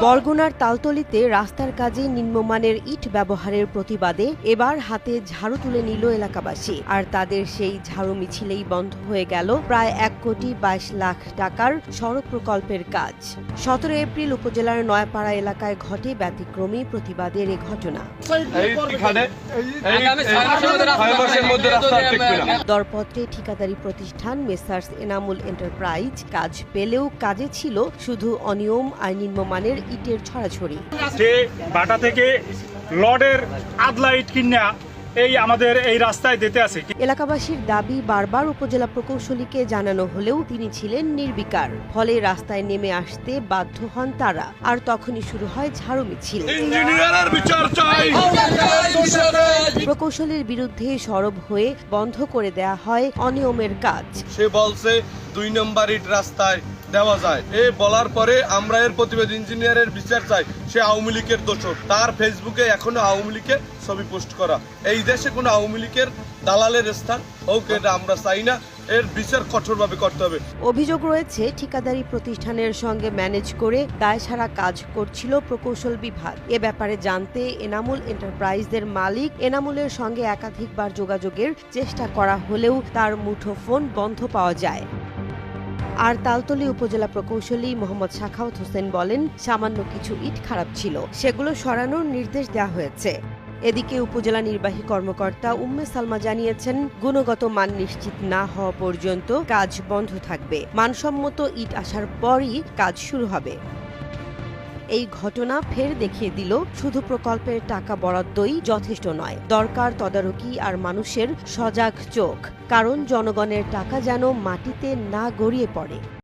বরগুনার তালতলীতে রাস্তার কাজে নিম্নমানের ইট ব্যবহারের প্রতিবাদে এবার হাতে ঝাড়ু তুলে নিল এলাকাবাসী। আর তাদের সেই ঝাড়ু মিছিলেই বন্ধ হয়ে গেল প্রায় 1,22,00,000 টাকার সড়ক প্রকল্পের কাজ। 17 এপ্রিল উপজেলার নয়াপাড়া এলাকায় ঘটে ব্যতিক্রমী প্রতিবাদের এ ঘটনা। দরপত্রে ঠিকাদারি প্রতিষ্ঠান মেসার্স এনামুল এন্টারপ্রাইজ কাজ পেলেও কাজে ছিল শুধু অনিয়ম আর নিম্নমানের ইটের ছড়াছড়ি। বাটা থেকে লডের আদলা ইট কিনা এই আমাদের এই রাস্তায় দিতে আছে। এলাকাবাসীর দাবি বারবার উপজেলা প্রকৌশলীকে জানানো হলেও তিনি ছিলেন নির্বিকার। ফলে রাস্তায় নেমে আসতে বাধ্য হন তারা। আর তখনই শুরু হয় ঝাড়ু মিছিল। প্রকৌশলীর বিরুদ্ধে সরব হয়ে বন্ধ করে দেয়া হয় অনিয়মের কাজ। সে বলছে 2 নম্বর ইট রাস্তায় দেওয়া যায়। এই বলার পরে আমরা এর প্রতিবাদ ইঞ্জিনিয়ারের বিচার চাই। সে আওয়ামী লীগের দোষর। তার ফেসবুকে এখনো আওয়ামী লীগের ছবি পোস্ট করা। এই দেশে কোনো আওয়ামী লীগের দালালের স্থান হোক, এটা আমরা চাই না। এর বিচার কঠোরভাবে করতে হবে। অভিযোগ রয়েছে ঠিকাদারি প্রতিষ্ঠানের সঙ্গে ম্যানেজ করে দায়সারা কাজ করছিল প্রকৌশল বিভাগ। এ ব্যাপারে জানতে এনামুল এন্টারপ্রাইজের মালিক এনামুলের সঙ্গে একাধিকবার যোগাযোগের চেষ্টা করা হলেও তার মুঠোফোন বন্ধ পাওয়া যায়। আর তালতলী উপজেলা প্রকৌশলী মোহাম্মদ সাখাওয়াত হোসেন বলেন, সামান্য কিছু ইট খারাপ ছিল, সেগুলো সরানোর নির্দেশ দেওয়া হয়েছে। এদিকে উপজেলা নির্বাহী কর্মকর্তা উম্মে সালমা জানিয়েছেন, গুণগত মান নিশ্চিত না হওয়া পর্যন্ত কাজ বন্ধ থাকবে। মানসম্মত ইট আসার পরই কাজ শুরু হবে। এই ঘটনা ফের দেখিয়ে দিল, শুধু প্রকল্পের টাকা বরাদ্দই যথেষ্ট নয়, দরকার তদারকি আর মানুষের সজাগ চোখ। কারণ জনগণের টাকা যেন মাটিতে না গড়িয়ে পড়ে।